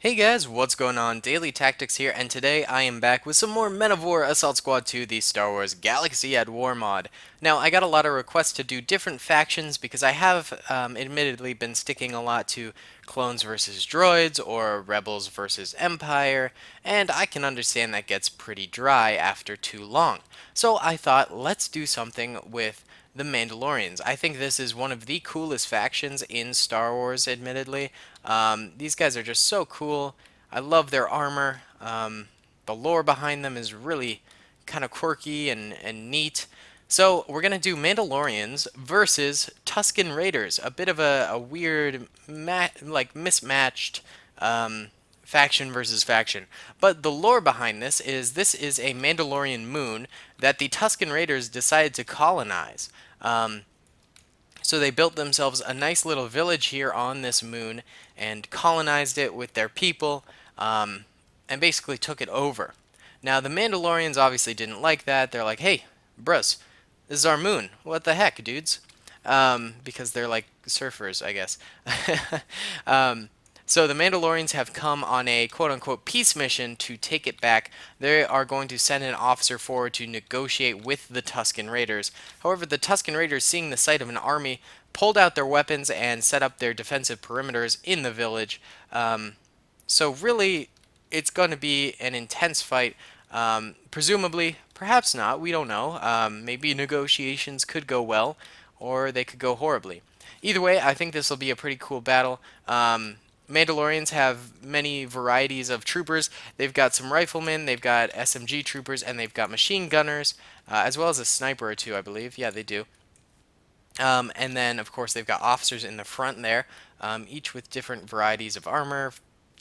Hey guys, what's going on? Daily Tactics here, and today I am back with some more Men of War Assault Squad 2, the Star Wars Galaxy at War mod. Now, I got a lot of requests to do different factions because I have admittedly been sticking a lot to clones versus droids or rebels versus empire, and I can understand that gets pretty dry after too long. So I thought, let's do something with the Mandalorians. I think this is one of the coolest factions in Star Wars, admittedly. These guys are just so cool. I love their armor. The lore behind them is really kind of quirky and neat. So we're going to do Mandalorians versus Tusken Raiders. A bit of a weird, mismatched faction versus faction. But the lore behind this is a Mandalorian moon that the Tusken Raiders decided to colonize. So they built themselves a nice little village here on this moon and colonized it with their people and basically took it over. Now, the Mandalorians obviously didn't like that. They're like, hey, bros, this is our moon. What the heck, dudes? Because they're like surfers, I guess. um, so the Mandalorians have come on a quote-unquote peace mission to take it back. They are going to send an officer forward to negotiate with the Tusken Raiders. However, the Tusken Raiders, seeing the sight of an army, pulled out their weapons and set up their defensive perimeters in the village. So really, it's going to be an intense fight. Presumably, perhaps not. We don't know. Maybe negotiations could go well, or they could go horribly. Either way, I think this will be a pretty cool battle. Mandalorians have many varieties of troopers. They've got some riflemen, they've got SMG troopers, and they've got machine gunners, as well as a sniper or two, I believe. Yeah, they do. And then, of course, they've got officers in the front there, each with different varieties of armor,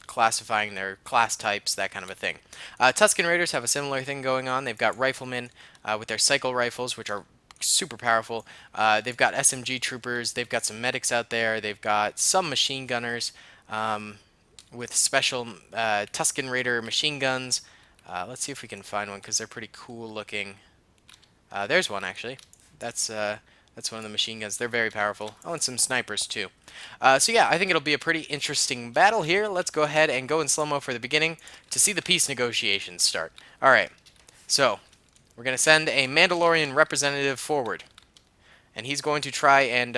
classifying their class types, that kind of a thing. Tusken Raiders have a similar thing going on. They've got riflemen with their cycle rifles, which are super powerful. They've got SMG troopers. They've got some medics out there. They've got some machine gunners with special Tusken Raider machine guns. Let's see if we can find one because they're pretty cool looking. There's one actually. That's one of the machine guns. They're very powerful. Oh, and some snipers too. So yeah, I think it'll be a pretty interesting battle here. Let's go ahead and go in slow-mo for the beginning to see the peace negotiations start. All right. So we're gonna send a Mandalorian representative forward, and he's going to try and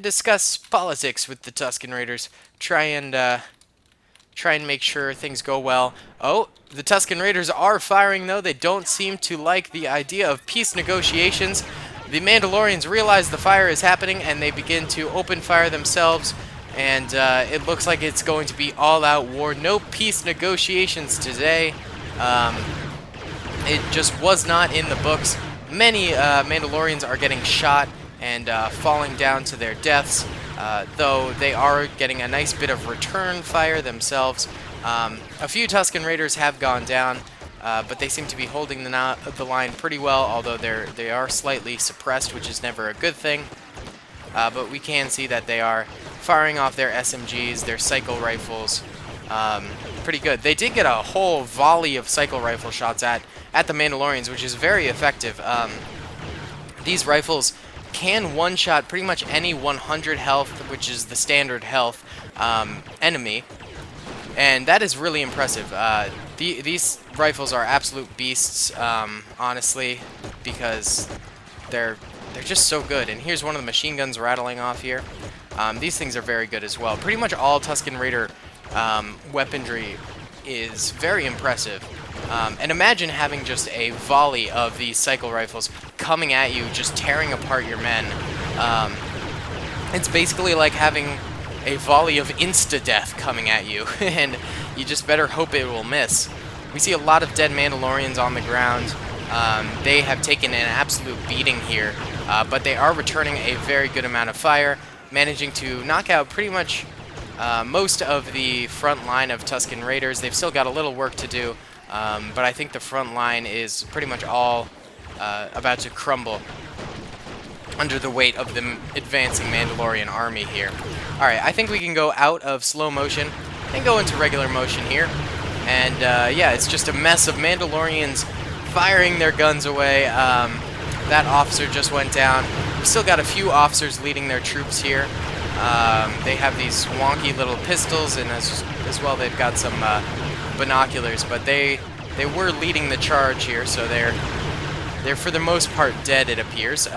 discuss politics with the Tusken Raiders. Try and make sure things go well. Oh, the Tusken Raiders are firing, though. They don't seem to like the idea of peace negotiations. The Mandalorians realize the fire is happening, and they begin to open fire themselves. And it looks like it's going to be all-out war. No peace negotiations today. It just was not in the books. Many Mandalorians are getting shot and falling down to their deaths, though they are getting a nice bit of return fire themselves. A few Tusken Raiders have gone down, but they seem to be holding the line pretty well, although they are slightly suppressed, which is never a good thing. But we can see that they are firing off their SMGs, their cycle rifles. Pretty good. They did get a whole volley of cycle rifle shots at the Mandalorians, which is very effective. These rifles can one-shot pretty much any 100 health, which is the standard health, enemy, and that is really impressive. These rifles are absolute beasts, honestly, because they're just so good. And here's one of the machine guns rattling off here. These things are very good as well. Pretty much all Tusken Raider weaponry is very impressive. And imagine having just a volley of these cycle rifles coming at you, just tearing apart your men. It's basically like having a volley of insta-death coming at you, and you just better hope it will miss. We see a lot of dead Mandalorians on the ground. They have taken an absolute beating here, but they are returning a very good amount of fire, managing to knock out pretty much most of the front line of Tusken Raiders. They've still got a little work to do, but I think the front line is pretty much all about to crumble under the weight of the advancing Mandalorian army here. Alright, I think we can go out of slow motion and go into regular motion here. And yeah, it's just a mess of Mandalorians firing their guns away. That officer just went down. We still got a few officers leading their troops here. They have these wonky little pistols, and as well they've got some binoculars. But they were leading the charge here, so they're for the most part dead, it appears.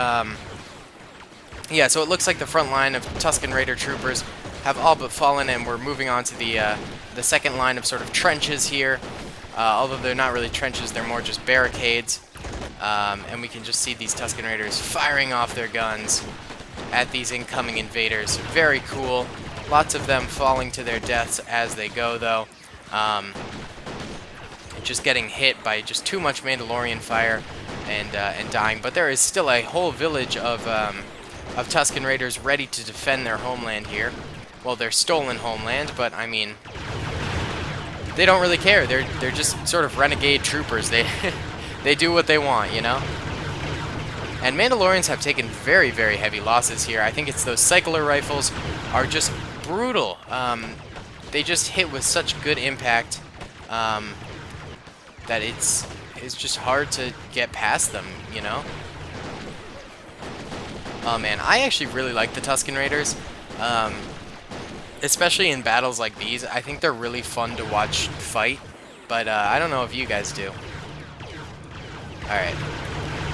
Yeah, so it looks like the front line of Tusken Raider troopers have all but fallen, and we're moving on to the second line of sort of trenches here. Although they're not really trenches, they're more just barricades. And we can just see these Tusken Raiders firing off their guns at these incoming invaders. Very cool. Lots of them falling to their deaths as they go, though. Just getting hit by just too much Mandalorian fire and dying. But there is still a whole village of Tusken Raiders ready to defend their homeland here. Well, their stolen homeland, but I mean, they don't really care. They're just sort of renegade troopers. They do what they want, you know? And Mandalorians have taken very, very heavy losses here. I think it's those cycler rifles are just brutal. They just hit with such good impact that it's just hard to get past them, you know? Oh man, I actually really like the Tusken Raiders. Especially in battles like these. I think they're really fun to watch fight. But I don't know if you guys do. Alright.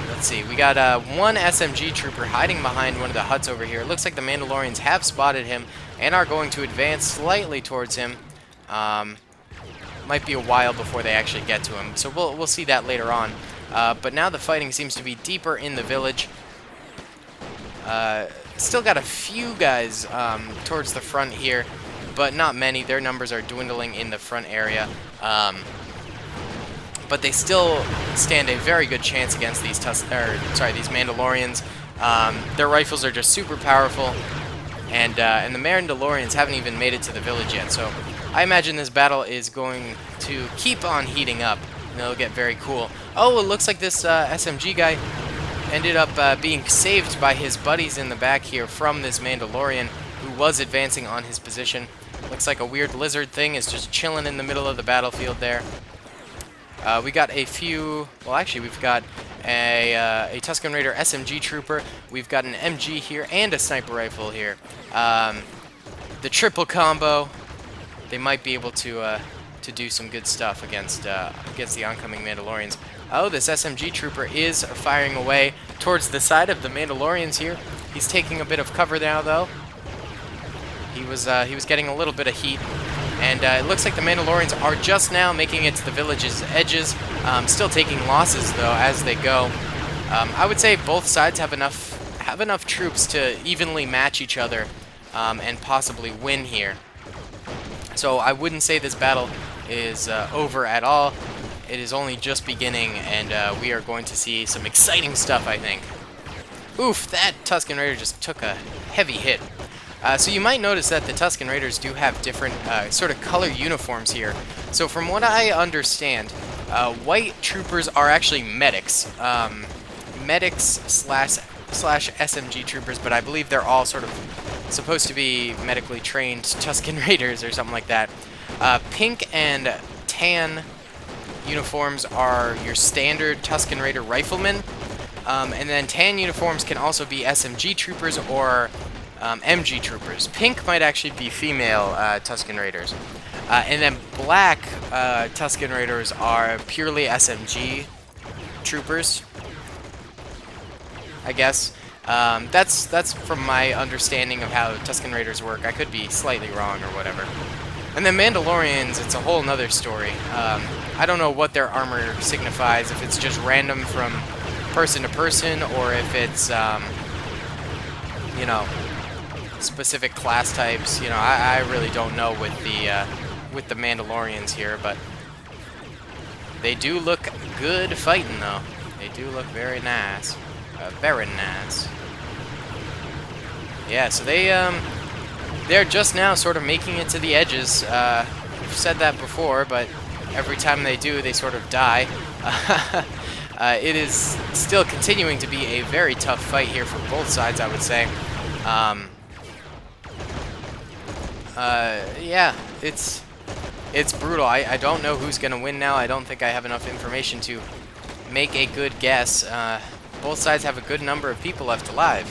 Let's see. We got one SMG trooper hiding behind one of the huts over here. It looks like the Mandalorians have spotted him and are going to advance slightly towards him. Might be a while before they actually get to him. So we'll see that later on. But now the fighting seems to be deeper in the village. Still got a few guys towards the front here, but not many. Their numbers are dwindling in the front area. But they still stand a very good chance against these these Mandalorians. Their rifles are just super powerful, and the Mandalorians haven't even made it to the village yet. So I imagine this battle is going to keep on heating up, and it'll get very cool. Oh, it looks like this SMG guy ended up being saved by his buddies in the back here from this Mandalorian who was advancing on his position. Looks like a weird lizard thing is just chilling in the middle of the battlefield there. We got a few, well actually we've got a Tusken Raider SMG trooper, we've got an MG here, and a sniper rifle here. The triple combo, they might be able to do some good stuff against the oncoming Mandalorians. Oh, this SMG trooper is firing away towards the side of the Mandalorians here. He's taking a bit of cover now, though. He was getting a little bit of heat, and it looks like the Mandalorians are just now making it to the village's edges. Still taking losses though as they go. I would say both sides have enough troops to evenly match each other and possibly win here. So I wouldn't say this battle is over at all. It is only just beginning, and we are going to see some exciting stuff, I think. Oof, that Tusken Raider just took a heavy hit. So you might notice that the Tusken Raiders do have different sort of color uniforms here. So from what I understand, white troopers are actually medics. Medics slash SMG troopers, but I believe they're all sort of supposed to be medically trained Tusken Raiders or something like that. Pink and tan uniforms are your standard Tusken Raider riflemen, and then tan uniforms can also be SMG troopers or MG troopers. Pink might actually be female Tusken Raiders, and then black Tusken Raiders are purely SMG troopers, I guess. That's from my understanding of how Tusken Raiders work. I could be slightly wrong or whatever. And then Mandalorians, it's a whole nother story. I don't know what their armor signifies, if it's just random from person to person, or if it's, you know, specific class types. You know, I really don't know with the Mandalorians here, but they do look good fighting, though. They do look very nice. Very nice. Yeah, so they're just now sort of making it to the edges. I've said that before, but every time they do, they sort of die. It is still continuing to be a very tough fight here for both sides, I would say. Yeah, it's brutal. I don't know who's going to win now. I don't think I have enough information to make a good guess. Both sides have a good number of people left alive.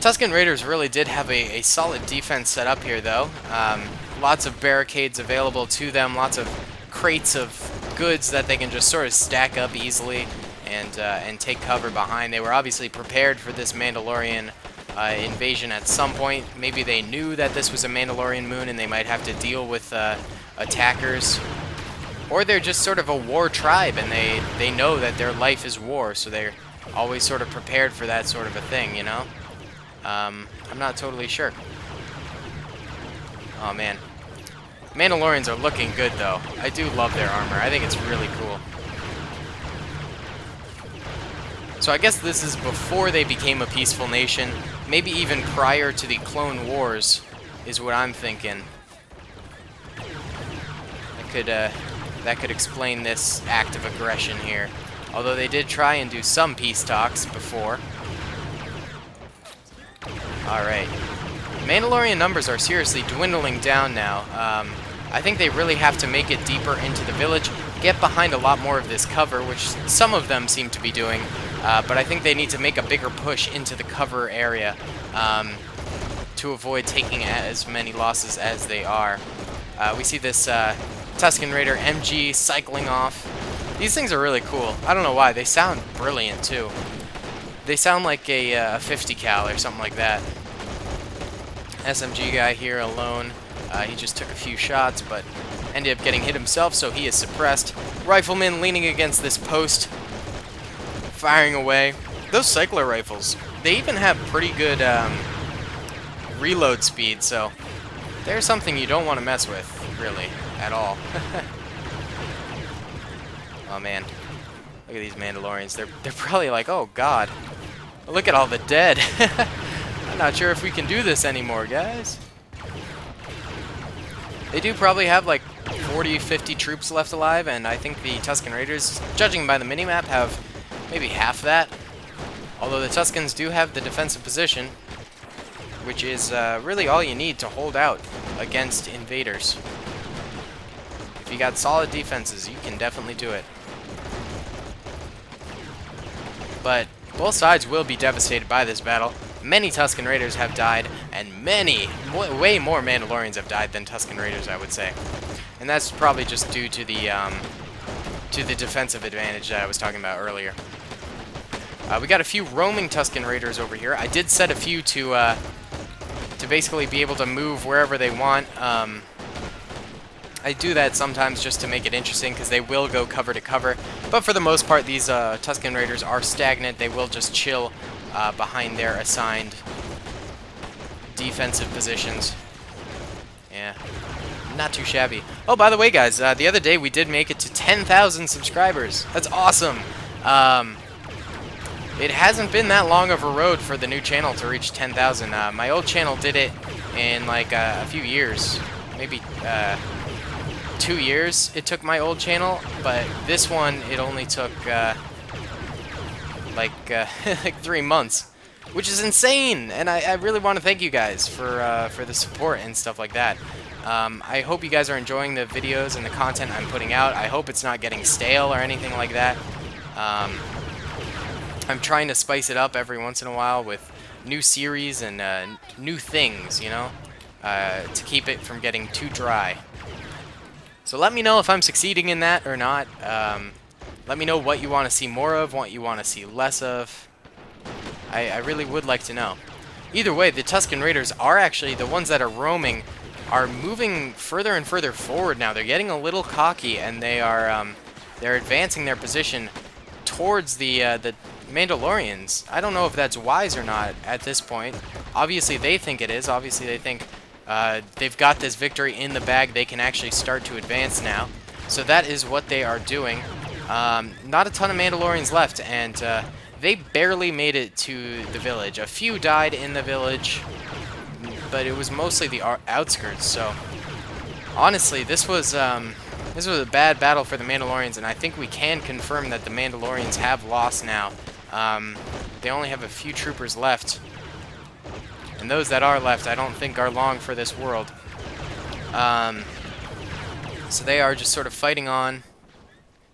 Tusken Raiders really did have a solid defense set up here, though. Lots of barricades available to them, lots of crates of goods that they can just sort of stack up easily and take cover behind. They were obviously prepared for this Mandalorian invasion at some point. Maybe they knew that this was a Mandalorian moon and they might have to deal with attackers. Or they're just sort of a war tribe and they know that their life is war, so they're always sort of prepared for that sort of a thing, you know? I'm not totally sure. Oh, man. Mandalorians are looking good, though. I do love their armor. I think it's really cool. So I guess this is before they became a peaceful nation. Maybe even prior to the Clone Wars is what I'm thinking. That could explain this act of aggression here. Although they did try and do some peace talks before. Alright. Mandalorian numbers are seriously dwindling down now. I think they really have to make it deeper into the village, get behind a lot more of this cover, which some of them seem to be doing, but I think they need to make a bigger push into the cover area to avoid taking as many losses as they are. We see this Tusken Raider MG cycling off. These things are really cool. I don't know why. They sound brilliant, too. They sound like a 50 cal or something like that. SMG guy here alone. He just took a few shots, but ended up getting hit himself, so he is suppressed. Rifleman leaning against this post, firing away. Those cycler rifles, they even have pretty good reload speed, so they're something you don't want to mess with, really, at all. Oh, man. Look at these Mandalorians. They're probably like, oh, God. Look at all the dead. I'm not sure if we can do this anymore, guys. They do probably have like 40, 50 troops left alive, and I think the Tusken Raiders, judging by the minimap, have maybe half that. Although the Tuskens do have the defensive position, which is really all you need to hold out against invaders. If you got solid defenses, you can definitely do it. But both sides will be devastated by this battle. Many Tusken Raiders have died, and way more Mandalorians have died than Tusken Raiders, I would say. And that's probably just due to the defensive advantage that I was talking about earlier. We got a few roaming Tusken Raiders over here. I did set a few to basically be able to move wherever they want. I do that sometimes just to make it interesting, because they will go cover to cover. But for the most part, these Tusken Raiders are stagnant. They will just chill behind their assigned defensive positions. Yeah, not too shabby. Oh, by the way, guys, the other day we did make it to 10,000 subscribers. That's awesome. It hasn't been that long of a road for the new channel to reach 10,000. My old channel did it in like a few years, maybe 2 years it took my old channel, but this one it only took like 3 months, which is insane. And I really want to thank you guys for the support and stuff like that. I hope you guys are enjoying the videos and the content I'm putting out. I hope it's not getting stale or anything like that. I'm trying to spice it up every once in a while with new series and new things, you know, to keep it from getting too dry. So let me know if I'm succeeding in that or not. Let me know what you want to see more of, what you want to see less of. I really would like to know. Either way, the Tusken Raiders are actually, the ones that are roaming, are moving further and further forward now. They're getting a little cocky, and they're advancing their position towards the Mandalorians. I don't know if that's wise or not at this point. Obviously, they think it is. Obviously, they think they've got this victory in the bag. They can actually start to advance now. So that is what they are doing. Not a ton of Mandalorians left, and they barely made it to the village. A few died in the village, but it was mostly the outskirts. So honestly, this was a bad battle for the Mandalorians, and I think we can confirm that the Mandalorians have lost now. They only have a few troopers left, and those that are left I don't think are long for this world. So they are just sort of fighting on,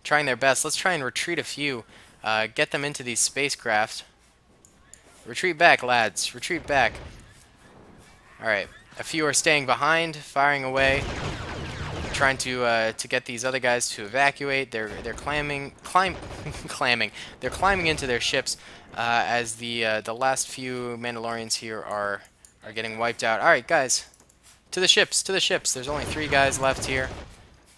trying their best. Let's try and retreat a few, get them into these spacecraft, Retreat back, lads. Retreat back. Alright. A few are staying behind, firing away, trying to get these other guys to evacuate. They're clamming. They're climbing into their ships as the last few Mandalorians here are getting wiped out. All right, guys, to the ships, to the ships. There's only 3 guys left here.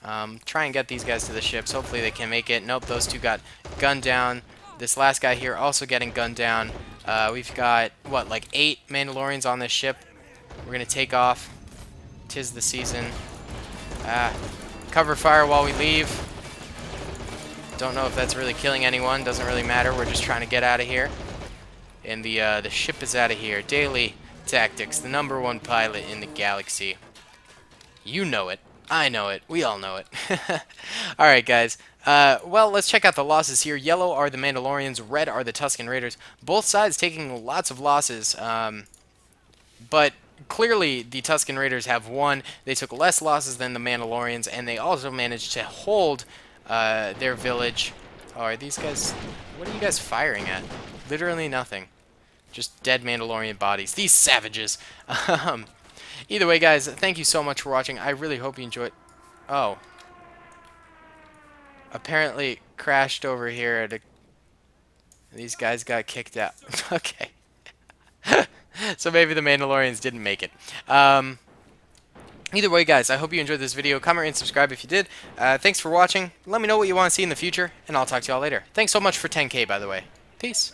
Try and get these guys to the ships. Hopefully they can make it. Nope, those 2 got gunned down. This last guy here also getting gunned down. We've got what, like 8 Mandalorians on this ship. We're gonna take off. 'Tis the season. Cover fire while we leave. Don't know if that's really killing anyone. Doesn't really matter. We're just trying to get out of here. And the ship is out of here. Daley Tactics, the #1 pilot in the galaxy. You know it. I know it. We all know it. Alright, guys. Well, let's check out the losses here. Yellow are the Mandalorians. Red are the Tusken Raiders. Both sides taking lots of losses. But clearly the Tusken Raiders have won. They took less losses than the Mandalorians, and they also managed to hold their village. Oh, are these guys... What are you guys firing at? Literally nothing. Just dead Mandalorian bodies. These savages! Either way, guys, thank you so much for watching. I really hope you enjoyed... Oh. Apparently crashed over here at a... These guys got kicked out. Okay. So maybe the Mandalorians didn't make it. Either way, guys, I hope you enjoyed this video. Comment and subscribe if you did. Thanks for watching. Let me know what you want to see in the future, and I'll talk to y'all later. Thanks so much for 10K, by the way. Peace.